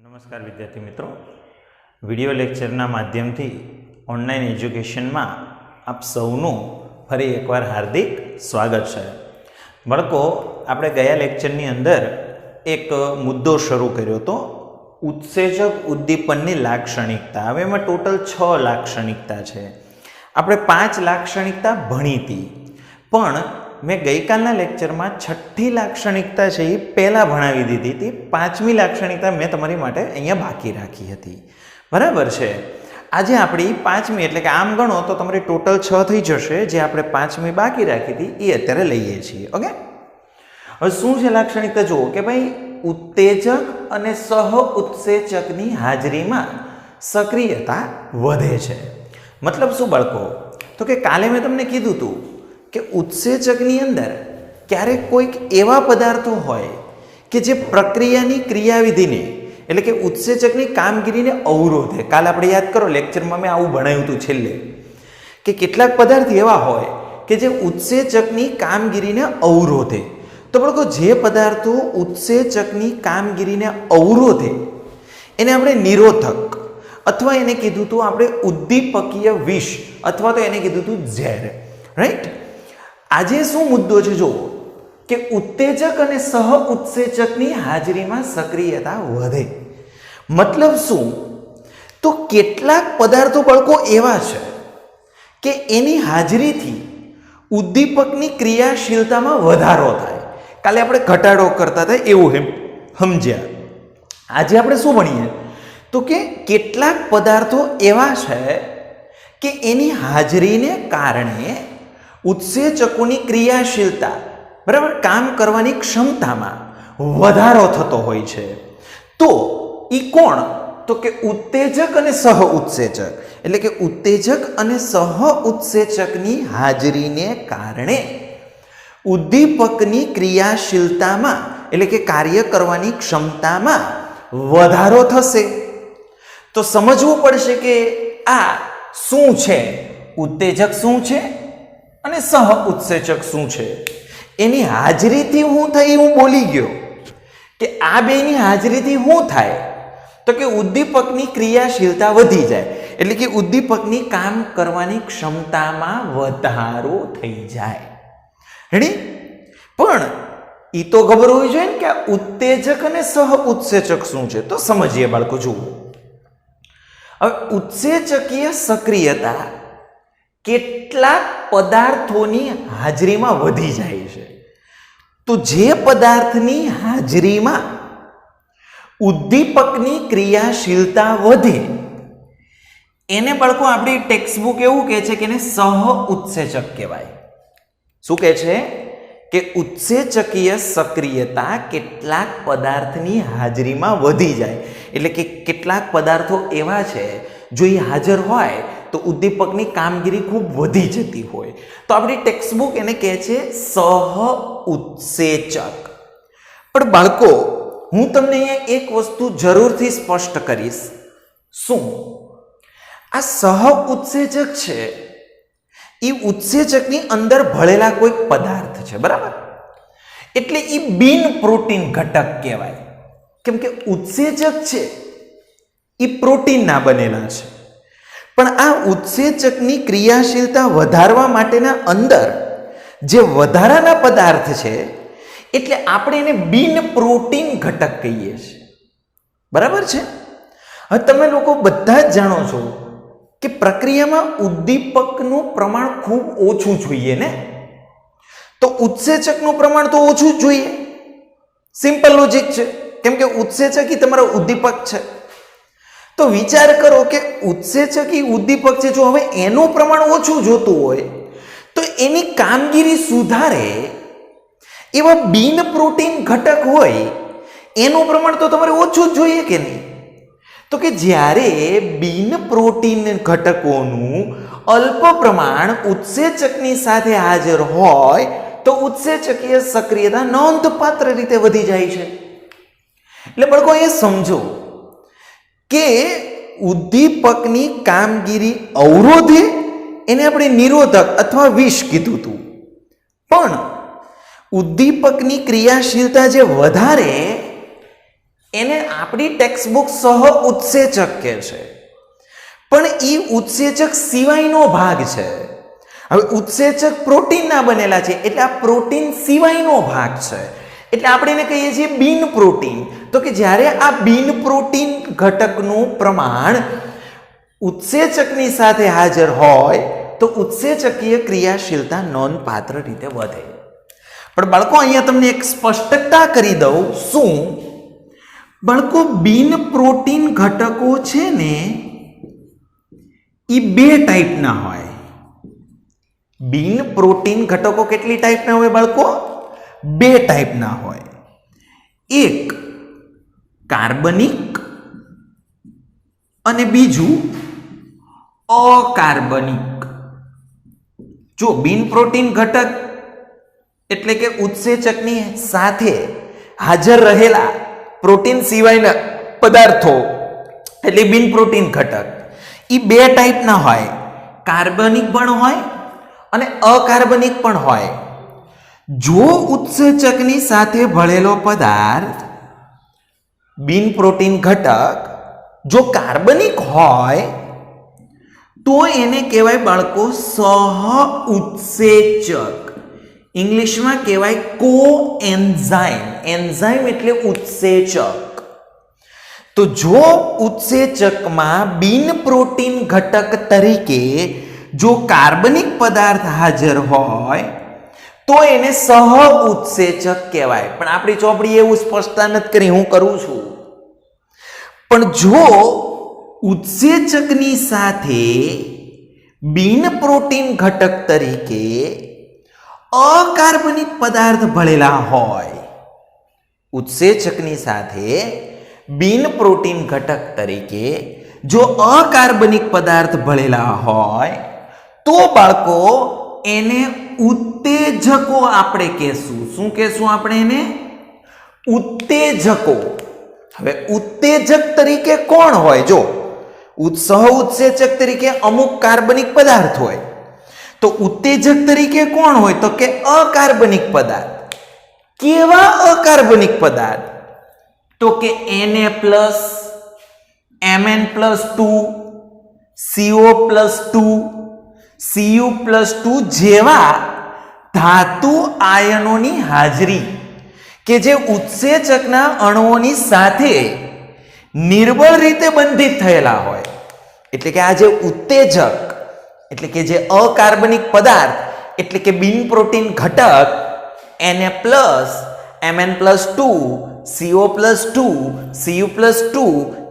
નમસ્કાર વિદ્યાર્થી મિત્રો, વિડિયો લેક્ચરના માધ્યમથી ઓનલાઈન એજ્યુકેશનમાં આપ સૌનું ફરી એકવાર હાર્દિક સ્વાગત છે. બાળકો, આપણે ગયા લેક્ચરની અંદર એક મુદ્દો શરૂ કર્યો હતો, ઉત્સેચક ઉદ્દીપનની લાક્ષણિકતા. હવે એમાં ટોટલ 6 લાક્ષણિકતા છે. આપણે 5 લાક્ષણિકતા ભણી હતી, પણ મેં ગઈકાલના લેક્ચરમાં 6ઠ્ઠી લાક્ષણિકતા છે એ પહેલાં ભણાવી દીધી હતી. 5મી લાક્ષણિકતા મેં તમારી માટે અહીંયા બાકી રાખી હતી. બરાબર છે. આજે આપણી 5મી, એટલે કે આમ ગણો તો તમારી ટોટલ 6 થઈ જશે. જે આપણે 5મી બાકી રાખી હતી એ અત્યારે લઈએ છીએ. ઓકે, હવે શું છે લાક્ષણિકતા જુઓ કે ભાઈ, ઉત્તેજક અને સહ ઉત્સેચકની હાજરીમાં સક્રિયતા વધે છે. મતલબ શું બાળકો? તો કે કાલે મેં તમને કીધું હતું કે ઉત્સેચકની અંદર ક્યારેક કોઈક એવા પદાર્થો હોય કે જે પ્રક્રિયાની ક્રિયાવિધિને, એટલે કે ઉત્સેચકની કામગીરીને અવરોધે. કાલે આપણે યાદ કરો, લેક્ચરમાં મેં આવું ભણાવ્યું હતું છેલ્લે, કે કેટલાક પદાર્થ એવા હોય કે જે ઉત્સેચકની કામગીરીને અવરોધે. તો બાળકો, જે પદાર્થો ઉત્સેચકની કામગીરીને અવરોધે એને આપણે નિરોધક, અથવા એને કીધું હતું આપણે ઉદ્દીપકીય વિષ, અથવા તો એને કીધું હતું ઝેર. રાઈટ? આજે શું મુદ્દો છે જુઓ કે ઉત્તેજક અને સહ ઉત્સેચકની હાજરીમાં સક્રિયતા વધે. મતલબ શું? તો કેટલાક પદાર્થો બાળકો એવા છે કે એની હાજરીથી ઉદ્દીપકની ક્રિયાશીલતામાં વધારો થાય. કાલે આપણે ઘટાડો કરતા હતા એવું સમજ્યા. આજે આપણે શું ભણીએ? તો કે કેટલાક પદાર્થો એવા છે કે એની હાજરીને કારણે ઉત્સેચકોની ક્રિયાશીલતા, બરાબર, કામ કરવાની ક્ષમતામાં વધારો થતો હોય છે. તો ઈ કોણ? તો કે ઉત્તેજક અને સહ ઉત્સેચક. એટલે કે ઉત્તેજક અને સહ ઉત્સેચકની હાજરીને કારણે ઉદ્દીપકની ક્રિયાશીલતામાં, એટલે કે કાર્ય કરવાની ક્ષમતામાં વધારો થશે. તો સમજવું પડશે કે આ શું છે, ઉત્તેજક શું છે અને સહ ઉત્સેચક શું છે. એની હાજરીથી શું થાય હું બોલી ગયો કે આ બેની હાજરીથી શું થાય? તો કે ઉદ્દીપકની ક્રિયાશીલતા વધી જાય, એટલે કે ઉદ્દીપકની કામ કરવાની ક્ષમતામાં વધારો થઈ જાય. રેડી? પણ એ તો ખબર હોવી જોઈએ ને કે આ ઉત્તેજક અને સહ ઉત્સેચક શું છે. તો સમજીએ બાળકો. જુઓ, હવે ઉત્સેચકીય સક્રિયતા કેટલાક પદાર્થોની હાજરીમાં વધી જાય છે. તો જે પદાર્થની હાજરીમાં ઉદ્દીપકની ક્રિયાશીલતા વધે એને બાળકો આપણી ટેક્સ્ટબુક એવું કહે છે કે એને સહ ઉત્સેચક કહેવાય. શું કહે છે? કે ઉત્સેચકીય સક્રિયતા કેટલાક પદાર્થની હાજરીમાં વધી જાય. એટલે કે કેટલાક પદાર્થો એવા છે જો એ હાજર હોય તો ઉદ્દીપકની કામગીરી ખૂબ વધી જતી હોય. તો આપણી ટેક્સ્ટબુક એને કહે છે સહ ઉત્સેચક. પણ બાળકો, હું તમને અહીંયા એક વસ્તુ જરૂરથી સ્પષ્ટ કરીશ. શું? આ સહ ઉત્સેચક છે એ ઉત્સેચકની અંદર ભળેલા કોઈ પદાર્થ છે, બરાબર? એટલે એ બિન પ્રોટીન ઘટક કહેવાય. કેમ કે ઉત્સેચક છે એ પ્રોટીનના બનેલા છે. પણ આ ઉત્સેચકની ક્રિયાશીલતા વધારવા માટેના અંદર જે વધારાના પદાર્થ છે એટલે આપણે એને બિન પ્રોટીન ઘટક કહીએ છીએ. બરાબર છે? હવે તમે લોકો બધા જ જાણો છો કે પ્રક્રિયામાં ઉદ્દીપકનું પ્રમાણ ખૂબ ઓછું જોઈએ ને, તો ઉત્સેચકનું પ્રમાણ તો ઓછું જ જોઈએ. સિમ્પલ લોજિક છે, કેમ કે ઉત્સેચક તમારો ઉદ્દીપક છે. તો વિચાર કરો કે ઉત્સેચકી ઉદ્દીપક છે, જો હવે એનું પ્રમાણ ઓછું જોતું હોય તો એની કામગીરી સુધારે એવા બિન પ્રોટીન ઘટક હોય એનું પ્રમાણ તો તમારે ઓછું જ જોઈએ કે નહીં? તો કે જ્યારે બિન પ્રોટીન ઘટકોનું અલ્પ પ્રમાણ ઉત્સેચકની સાથે હાજર હોય તો ઉત્સેચકીય સક્રિયતા નોંધપાત્ર રીતે વધી જાય છે. એટલે બાળકો એ સમજો કે ઉદ્દીપકની કામગીરી અવરોધે એને આપણે નિરોધક અથવા વિષ કીધું હતું, પણ ઉદ્દીપકની ક્રિયાશીલતા જે વધારે એને આપણી ટેક્સ્ટ બુક સહ ઉત્સેચક કે છે, પણ એ ઉત્સેચક સિવાયનો ભાગ છે. હવે ઉત્સેચક પ્રોટીનના બનેલા છે એટલે આ પ્રોટીન સિવાયનો ભાગ છે, એટલે આપણે એને કહીએ છીએ બિન પ્રોટીન. તો કે જ્યારે આ બિન પ્રોટીન ઘટકનું પ્રમાણ ઉત્સેચકની સાથે હાજર હોય તો ઉત્સેચકીય ક્રિયાશીલતા નોંધપાત્ર રીતે વધે. પણ બાળકો અહીંયા તમને એક સ્પષ્ટતા કરી દઉં. શું બાળકો, બિન પ્રોટીન ઘટકો છે ને એ બે ટાઈપના હોય. બિન પ્રોટીન ઘટકો કેટલી ટાઈપના હોય બાળકો? બે ટાઈપના હોય. એક કાર્બનિક અને બીજું અકાર્બનિક. જો બિન પ્રોટીન ઘટક એટલે કે ઉત્સેચકની સાથે હાજર રહેલા પ્રોટીન સિવાયના પદાર્થો એટલે બિન પ્રોટીન ઘટક એ બે ટાઈપના હોય. કાર્બનિક પણ હોય અને અકાર્બનિક પણ હોય. જો ઉત્સેચકની સાથે ભળેલો પદાર્થ બિન પ્રોટીન ઘટક જો કાર્બનિક હોય તો એને કહેવાય બાળકો સહ ઉત્સેચક. ઇંગ્લિશમાં કહેવાય કોએન્ઝાઇમ. એન્ઝાઇમ એટલે ઉત્સેચક. તો જો ઉત્સેચકમાં બિન પ્રોટીન ઘટક તરીકે જો કાર્બનિક પદાર્થ હાજર હોય તો એને સહ ઉત્સેચક કહેવાય. પણ આપણી ચોપડી એવું સ્પષ્ટતા નથી કરી, હું કરું છું. પણ જો ઉત્સેચકની સાથે બિન પ્રોટીન ઘટક તરીકે અકાર્બનિક પદાર્થ ભળેલા હોય, ઉત્સેચકની સાથે બિન પ્રોટીન ઘટક તરીકે જો અકાર્બનિક પદાર્થ ભળેલા હોય તો બાળકો એને ઉત્તેજકો આપણે કહેશું. શું કહેશું આપણે એને? ઉત્તેજકો. હવે ઉત્તેજક તરીકે કોણ હોય? જો સહ ઉત્સેચક તરીકે અમુક કાર્બનિક પદાર્થ હોય, તો ઉત્તેજક તરીકે કોણ હોય? તો કે અકાર્બનિક પદાર્થ. કેવા અકાર્બનિક પદાર્થ? તો કે Na+, Mn+2, CO+2, Cu+2 જેવા ધાતુ આયનોની હાજરી કે જે ઉત્સેચકના અણુઓની સાથે નિર્બળ રીતે બંધિત થયેલા હોય. એટલે કે આ જે ઉત્તેજક એટલે કે જે અકાર્બનિક પદાર્થ એટલે કે બિન પ્રોટીન ઘટક Na+, Mn+2, CO+2, Cu+2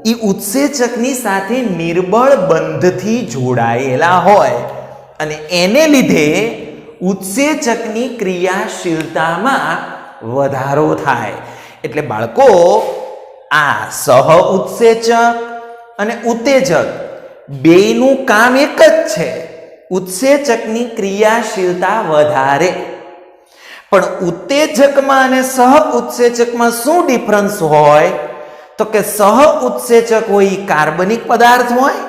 એ ઉત્સેચકની સાથે નિર્બળ બંધથી જોડાયેલા હોય અને એને લીધે ઉત્સેચકની ક્રિયાશીલતામાં વધારો થાય. એટલે બાળકો, આ સહ ઉત્સેચક અને ઉત્તેજક બેયનું કામ એક જ છે, ઉત્સેચકની ક્રિયાશીલતા વધારે. પણ ઉત્તેજકમાં અને સહ ઉત્સેચકમાં શું ડિફરન્સ હોય? તો કે સહ ઉત્સેચક હોય કાર્બનિક પદાર્થ હોય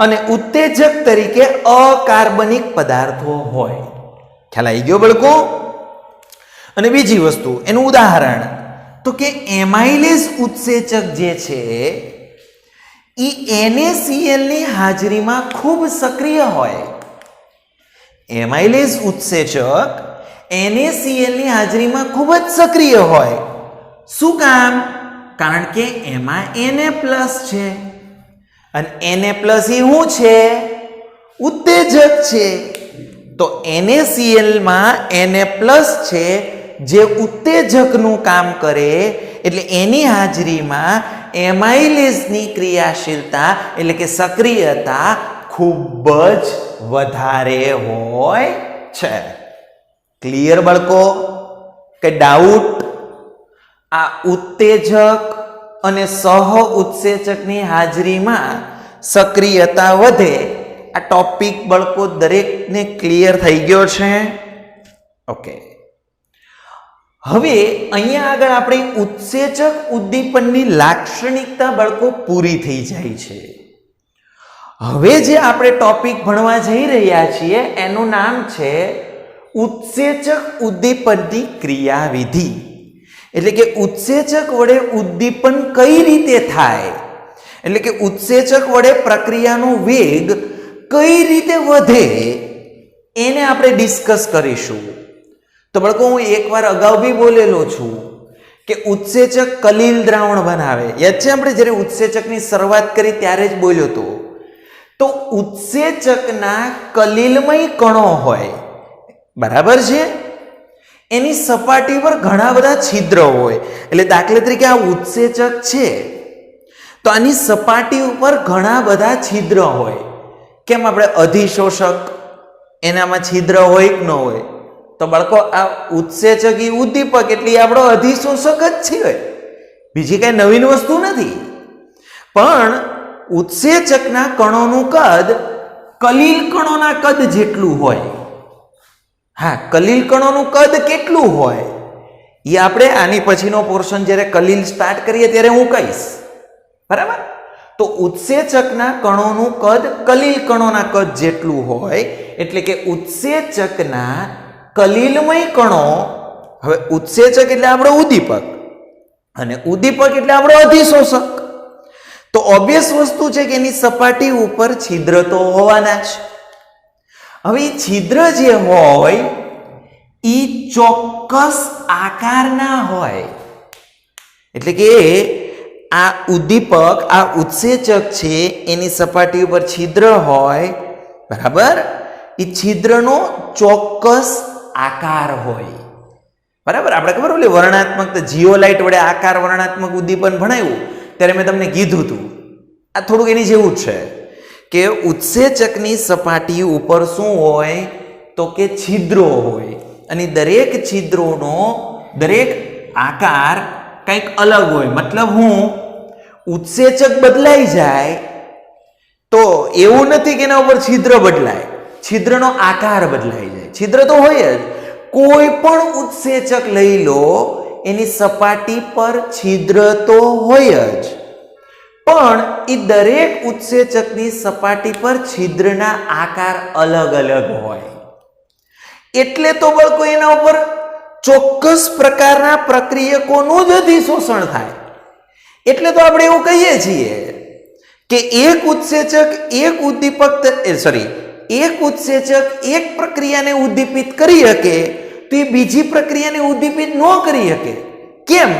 અને ઉત્તેજક તરીકે અકાર્બનિક પદાર્થો હોય. ખ્યાલ આવી ગયો બાળકો? અને બીજી વસ્તુ, એનું ઉદાહરણ તો કે એમાઇલેઝ ઉત્સેચક જે છે એ NaCl ની હાજરીમાં ખૂબ સક્રિય હોય. એમાઇલેઝ ઉત્સેચક NaCl ની હાજરીમાં ખૂબ જ સક્રિય હોય. શું કામ? કારણ કે એમાં Na+ છે અને Na+ એ શું છે? ઉત્તેજક છે. તો NaCl માં Na+ છે જે ઉત્તેજકનું કામ કરે, એટલે એની હાજરીમાં એમાઇલેઝની ક્રિયાશીલતા એટલે કે સક્રિયતા ખૂબ જ વધારે હોય છે. ક્લિયર બાળકો? કે ડાઉટ? આ ઉત્તેજક અને સહ ઉત્સેચકની હાજરીમાં સક્રિયતા વધે, આ ટોપિક બાળકો દરેકને ક્લિયર થઈ ગયો છે? ઓકે. હવે અહીંયા આગળ આપણે ઉત્સેચક ઉદ્દીપનની લાક્ષણિકતા બાળકો પૂરી થઈ જાય છે. હવે જે આપણે ટોપિક ભણવા જઈ રહ્યા છીએ એનું નામ છે ઉત્સેચક ઉદ્દીપનની ક્રિયાવિધિ. એટલે કે ઉત્સેચક વડે ઉદ્દીપન કઈ રીતે થાય, એટલે કે ઉત્સેચક વડે પ્રક્રિયાનો વેગ કઈ રીતે વધે એને આપણે ડિસ્કસ કરીશું. તો બાળકો હું એકવાર અગાઉ બી બોલેલો છું કે ઉત્સેચક કલીલ દ્રાવણ બનાવે. યાદ છે આપણે જ્યારે ઉત્સેચકની શરૂઆત કરી ત્યારે જ બોલ્યો હતો. તો ઉત્સેચકના કલીલમય કણો હોય, બરાબર છે, એની સપાટી પર ઘણા બધા છિદ્રો હોય. એટલે દાખલા તરીકે આ ઉત્સેચક છે તો આની સપાટી ઉપર ઘણા બધા છિદ્ર હોય. કેમ આપણે અધિશોષક એનામાં છિદ્ર હોય કે ન હોય? તો બાળકો આ ઉત્સેચક ઈ ઉદ્દીપક એટલે આપણો અધિશોષક જ છે, બીજી કઈ નવીન વસ્તુ નથી. પણ ઉત્સેચકના કણોનું કદ કલીલ કણોના કદ જેટલું હોય. હા, કલીલ કણોનું કદ કેટલું હોય એ આપણે આની પછીનો પોર્શન જ્યારે કલીલ સ્ટાર્ટ કરીએ ત્યારે હું કહીશ, બરાબર? તો ઉત્સેચકના કણોનું કદ કલીલ કણોના કદ જેટલું હોય એટલે કે ઉત્સેચકના કલીલમય કણો. હવે ઉત્સેચક એટલે આપણો ઉદ્દીપક અને ઉદ્દીપક એટલે આપણો અધિશોષક. તો ઓબ્વિયસ વસ્તુ છે કે એની સપાટી ઉપર છિદ્ર તો હોવાના જ. હવે એ છિદ્ર જે હોય એ ચોક્કસ આકારના હોય. એટલે કે આ ઉદ્દીપક, આ ઉત્સેચક છે એની સપાટી ઉપર છિદ્ર હોય, બરાબર? એ છિદ્રનો ચોક્કસ આકાર હોય, બરાબર? આપણે ખબર ઓલી વર્ણનાત્મક જીઓલાઇટ વડે આકાર વર્ણનાત્મક ઉદ્દીપન ભણાવ્યું ત્યારે મેં તમને કીધું હતું. આ થોડુંક એની જેવું જ છે કે ઉત્સેચકની સપાટી ઉપર શું હોય તો કે છિદ્રો હોય અને દરેક છિદ્રોનો દરેક આકાર કંઈક અલગ હોય. મતલબ હું ઉત્સેચક બદલાઈ જાય તો એવું નથી કે એના ઉપર છિદ્ર બદલાય, છિદ્રનો આકાર બદલાઈ જાય. છિદ્ર તો હોય જ. કોઈ પણ ઉત્સેચક લઈ લો એની સપાટી પર છિદ્ર તો હોય જ, પણ એ દરેક ઉત્સેચકની સપાટી પર છિદ્રના આકાર અલગ અલગ હોય. એટલે તો બાળકો એના ઉપર ચોક્કસ પ્રકારના પ્રક્રિયકોનું જ અધિશોષણ થાય. એટલે તો આપણે એવું કહીએ છીએ કે એક ઉત્સેચક એક ઉદ્દીપક એક ઉત્સેચક એક પ્રક્રિયાને ઉદ્દીપિત કરી શકે તો એ બીજી પ્રક્રિયાને ઉદ્દીપિત ન કરી શકે. કેમ?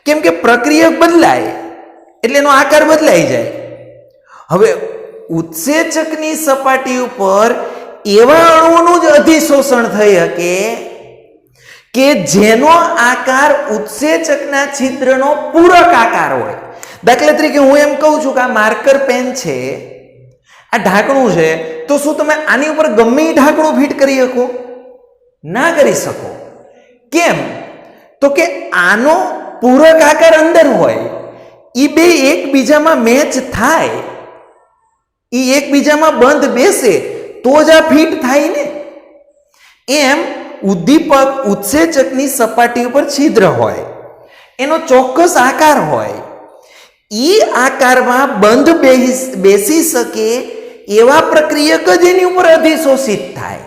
કેમ કે પ્રક્રિયક બદલાય એટલે એનો આકાર બદલાઈ જાય. હવે ઉત્સેચકની સપાટી ઉપર એવા અણુઓનું જ અધિશોષણ થઈ શકે કે જેનો આકાર ઉત્સેચકના છિદ્રનો પૂરક આકાર હોય. દાખલા તરીકે હું એમ કહું છું કે આ માર્કર પેન છે, આ ઢાંકણું છે, તો શું તમે આની ઉપર ગમે એ ઢાંકણું ફિટ કરી શકો? ના કરી શકો. કેમ? તો કે આનો પૂરક આકાર અંદર હોય, એ બે એકબીજામાં મેચ થાય, એ એકબીજામાં બંધ બેસે તો જ આ ફિટ થાય ને. એમ ઉદ્દીપક ઉત્સેચકની સપાટી ઉપર છિદ્ર હોય, એનો ચોક્કસ આકાર હોય, એ આકારમાં બંધ બેસી શકે એવા પ્રક્રિયક જ એની ઉપર અધિશોષિત થાય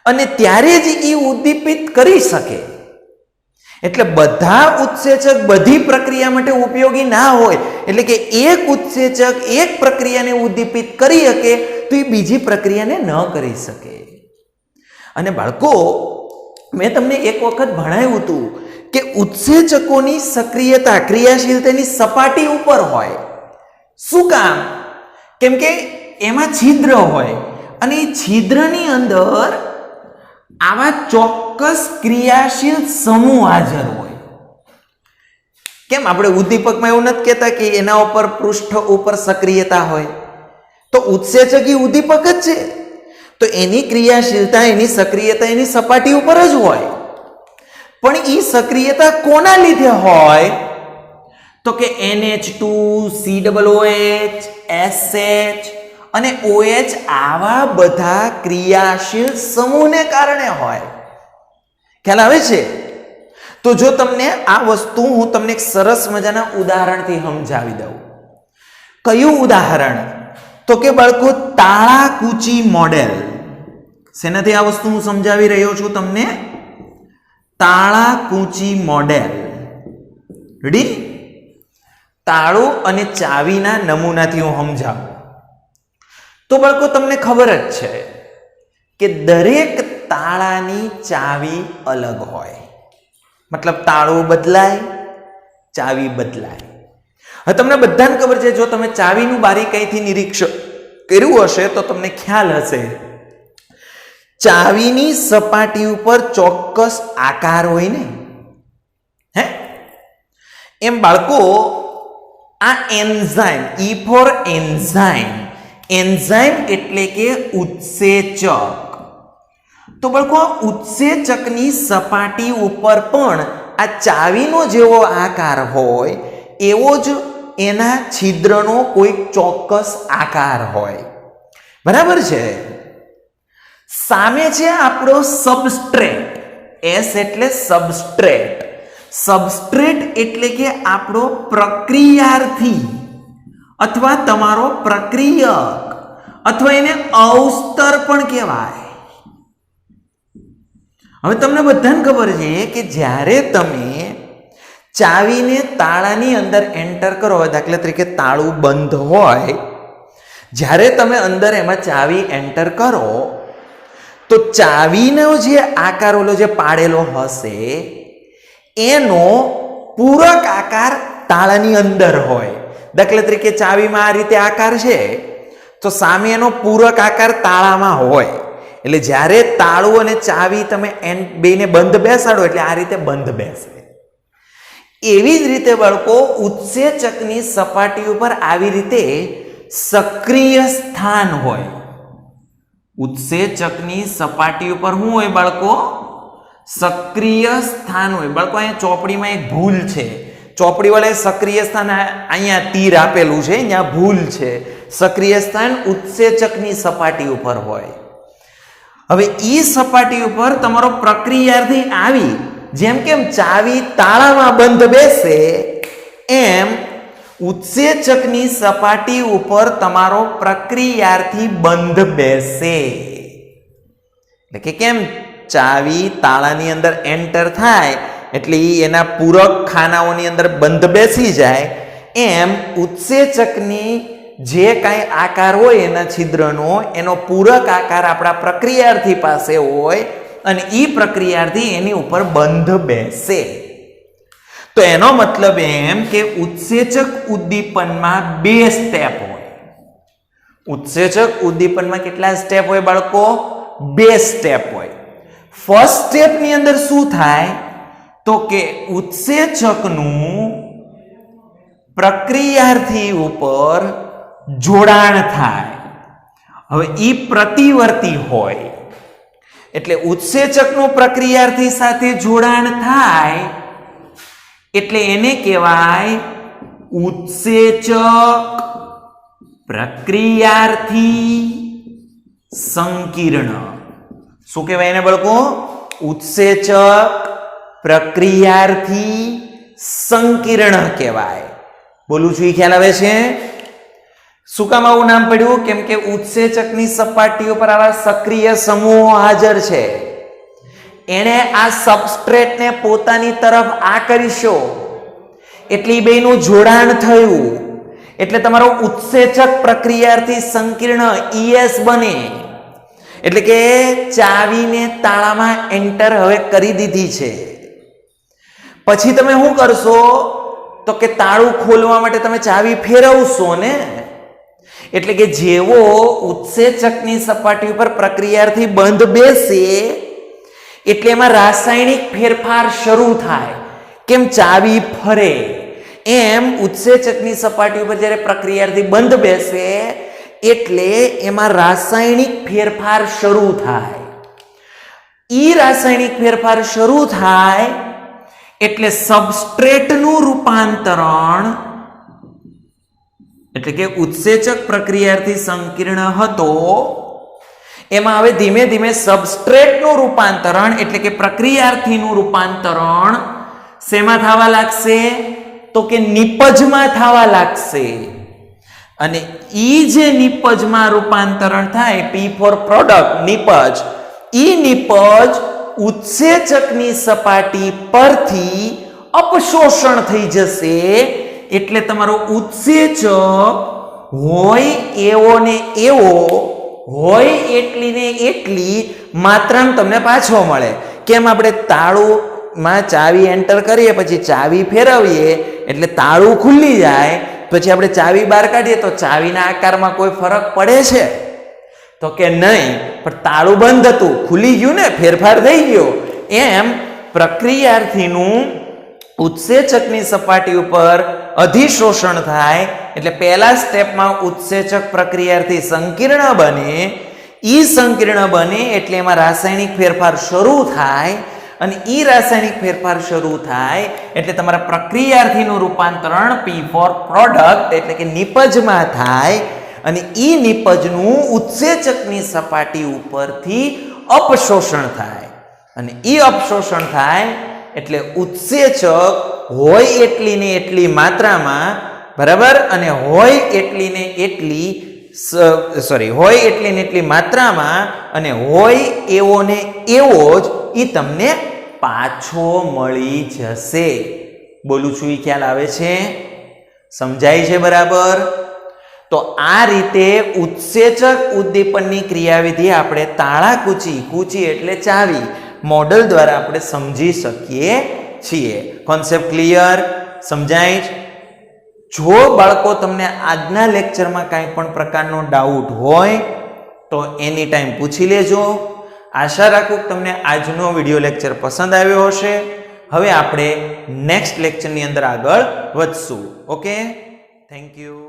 અને ત્યારે જ એ ઉદ્દીપિત કરી શકે. એટલે બધા ઉત્સેચક બધી પ્રક્રિયા માટે ઉપયોગી ના હોય. એટલે કે એક ઉત્સેચક એક પ્રક્રિયાને ઉદ્દીપિત કરી શકે તો એ બીજી પ્રક્રિયાને ન કરી શકે. અને બાળકો, મેં તમને એક વખત ભણાવ્યું હતું કે ઉત્સેચકોની સક્રિયતા ક્રિયાશીલતાની સપાટી ઉપર હોય. શું કામ? કેમ કે એમાં છિદ્ર હોય અને એ છિદ્રની અંદર આવા ચોક્કસ ક્રિયાશીલ સમૂહ હાજર હોય. કેમ આપણે ઉદ્દીપકમાં એવું નથી કહેતા કે એના ઉપર પૃષ્ઠ ઉપર સક્રિયતા હોય? તો ઉત્સેચક એ ઉદ્દીપક જ છે, તો એની ક્રિયાશીલતા એની સક્રિયતા એની સપાટી ઉપર જ હોય. પણ એ સક્રિયતા કોના લીધે હોય? તો કે NH2, COOH, SH અને OH આવા બધા ક્રિયાશીલ સમૂહને કારણે હોય. ખ્યાલ આવે છે? તો જો તમને આ વસ્તુ હું તમને એક સરસ મજાના ઉદાહરણથી સમજાવી દઉં. કયું ઉદાહરણ? તો કે બાળકો તાળાકૂચી મોડેલ. શેનાથી આ વસ્તુ હું સમજાવી રહ્યો છું તમને? તાળાકૂંચી મોડેલ. રેડી? તાળું અને ચાવીના નમૂનાથી હું સમજાવું. તો બાળકો તમને ખબર જ છે કે દરેક તાળાની ચાવી અલગ હોય. મતલબ તાળું બદલાય, ચાવી બદલાય. હવે તમને બધાને ખબર છે, જો તમે ચાવીનું બારીકાઈથી નિરીક્ષણ કર્યું હશે તો તમને ખ્યાલ હશે, ચાવીની સપાટી ઉપર ચોક્કસ આકાર હોય ને. હે? એમ બાળકો આ enzyme, E for enzyme, enzyme એટલે કે ઉત્સેચક. તો બાળકો આ ઉત્સેચકની સપાટી ઉપર પણ આ ચાવીનો જેવો આકાર હોય એવો જ એના છિદ્રનો કોઈક ચોક્કસ આકાર હોય. બરાબર છે? સામે છે આપણો સબસ્ટ્રેટ. એસ એટલે સબસ્ટ્રેટ. સબસ્ટ્રેટ એટલે કે આપણો પ્રક્રિયાર્થી અથવા તમારો પ્રક્રિયક અથવા એને અવસ્તર પણ કહેવાય. હવે તમને બધાને ખબર છે કે જ્યારે તમે ચાવીને તાળાની અંદર એન્ટર કરો, દાખલા તરીકે તાળું બંધ હોય, જ્યારે તમે અંદર એમાં ચાવી એન્ટર કરો તો ચાવીનો જે આકાર ઓલો જે પાડેલો હશે એનો પૂરક આકાર તાળાની અંદર હોય. દાખલા તરીકે ચાવીમાં આ રીતે આકાર છે તો સામે એનો પૂરક આકાર તાળામાં હોય. એટલે જ્યારે તાળું અને ચાવી તમે બેને બંધ બેસાડો એટલે આ રીતે બંધ બેસે. એવી જ રીતે બાળકો ઉત્સેચકની સપાટી ઉપર આવી રીતે સક્રિય સ્થાન હોય. ઉત્સેચકની સપાટી ઉપર શું હોય બાળકો? સક્રિય સ્થાન હોય. બાળકો અહીંયા ચોપડીમાં એક ભૂલ છે. ચોપડી વાળે સક્રિય સ્થાન અહીંયા તીર આપેલું છે, અહીંયા ભૂલ છે. સક્રિય સ્થાન ઉત્સેચકની સપાટી ઉપર હોય. હવે ઈ સપાટી ઉપર તમારો પ્રક્રિયાર્થી આવી, જેમ કેમ ચાવી તાળામાં બંધ બેસે એમ ઉત્સેચકની સપાટી ઉપર તમારો પ્રક્રિયાર્થી બંધ બેસે. એટલે કે કેમ ચાવી તાળાની અંદર એન્ટર થાય એટલે એના પૂરક ખાનાઓની અંદર બંધ બેસી જાય, એમ ઉત્સેચકની જે કાંઈ આકાર હોય એના છિદ્રનો એનો પૂરક આકાર આપણા પ્રક્રિયાર્થી પાસે હોય અને એ પ્રક્રિયાર્થી એની ઉપર બંધ બેસે. તો એનો મતલબ એમ કે ઉત્સેચક ઉદ્દીપનમાં 2 સ્ટેપ હોય. ઉત્સેચક ઉદ્દીપનમાં કેટલા સ્ટેપ હોય બાળકો? 2 સ્ટેપ હોય. ફર્સ્ટ સ્ટેપની અંદર શું થાય તો કે ઉત્સેચકનું પ્રક્રિયાર્થી ઉપર જોડાણ થાય. હવે ઈ પ્રતિવર્તી હોય એટલે ઉત્સેચકનું પ્રક્રિયાર્થી સાથે જોડાણ થાય એટલે એને કહેવાય ઉત્સેચક પ્રક્રિયાર્થી સંકીર્ણ. શું કહેવાય એને બાળકો? ઉત્સેચક પ્રક્રિયાર્થી સંકીર્ણ કહેવાય. બોલું છું, ખ્યાલ આવે છે? શું કામ આવું નામ પડ્યું? કેમ કે ઉત્સેચકની સપાટી ઉપર આવા સક્રિય સમૂહો હાજર છે. એણે આ સબસ્ટ્રેટને પોતાની તરફ આકર્ષો એટલે બેનું જોડાણ થયું એટલે તમારો ઉત્સેચક પ્રક્રિયાર્થી સંકીર્ણ ES બને. એટલે કે ચાવીને તાળામાં એન્ટર હવે કરી દીધી છે. પછી તમે શું કરશો તો કે તાળું ખોલવા માટે તમે ચાવી ફેરવશો ને. એટલે કે જેવો ઉત્સેચકની સપાટી ઉપર પ્રક્રિયાર્થી બંધ બેસે એટલે એમાં રાસાયણિક ફેરફાર શરૂ થાય. કેમ ચાવી ફરે એમ ઉત્સેચકની સપાટી ઉપર જ્યારે પ્રક્રિયાર્થી બંધ બેસે એટલે એમાં રાસાયણિક ફેરફાર શરૂ થાય. ઈ રાસાયણિક ફેરફાર શરૂ થાય એટલે સબસ્ટ્રેટનું રૂપાંતરણ, એટલે કે ઉત્સેચક પ્રક્રિયાર્થી સંકીર્ણ હતો એમાં હવે ધીમે ધીમે સબસ્ટ્રેટનું રૂપાંતરણ એટલે કે પ્રક્રિયાર્થીનું રૂપાંતરણ શેમાં થવા લાગશે તો કે નિપજમાં થવા લાગશે. અને ઈ જે નિપજમાં રૂપાંતરણ થાય, P ફોર પ્રોડક્ટ, નિપજ, ઈ નિપજ ઉત્સેચકની સપાટી પરથી અપશોષણ થઈ જશે, એટલે તમારો ઉત્સેચક હોય એવો ને એવો, હોય એટલી ને એટલી માત્રામાં તમને પાછો મળે. કેમ? આપણે તાળુંમાં ચાવી એન્ટર કરીએ, પછી ચાવી ફેરવીએ એટલે તાળું ખુલી જાય, પછી આપણે ચાવી બહાર કાઢીએ તો ચાવીના આકારમાં કોઈ ફરક પડે છે? તો કે નહીં, પણ તાળું બંધ હતું, ખુલી ગયું ને, ફેરફાર થઈ ગયો. એમ પ્રક્રિયાર્થીનું ઉત્સેચકની સપાટી ઉપર અધિશોષણ થાય, એટલે પહેલા સ્ટેપમાં ઉત્સેચક પ્રક્રિયાર્થી સંકીર્ણ બને. ઈ સંકીર્ણ બને એટલે એમાં રાસાયણિક ફેરફાર શરૂ થાય, અને ઈ રાસાયણિક ફેરફાર શરૂ થાય એટલે તમારા પ્રક્રિયાર્થીનું રૂપાંતરણ P for પ્રોડક્ટ એટલે કે નિપજમાં થાય, અને ઈ નિપજનું ઉત્સેચકની સપાટી ઉપરથી અપશોષણ થાય, અને ઈ અપશોષણ થાય એટલે ઉત્સેચક હોય એટલી ને એટલી માત્રામાં, બરાબર, અને હોય એટલી ને એટલી હોય એટલી ને એટલી માત્રામાં અને હોય એવો ને એવો જ ઈ તમને પાછો મળી જશે. બોલું છું ઈ ખ્યાલ આવે છે? સમજાય છે બરાબર? તો આ રીતે ઉત્સેચક ઉદ્દીપનની ક્રિયાવિધિ આપણે તાળાકૂચી, કૂચી એટલે ચાવી, મોડલ દ્વારા આપણે સમજી શકીએ છીએ. Concept clear? સમજાય? જો બાળકો તમને આજના લેક્ચરમાં કાંઈ પણ પ્રકારનો ડાઉટ હોય તો એની ટાઈમ પૂછી લેજો. આશા રાખું કે તમને આજનો વિડીયો લેક્ચર પસંદ આવ્યો હશે. હવે આપણે નેક્સ્ટ લેક્ચરની અંદર આગળ વધશું. Okay, thank you.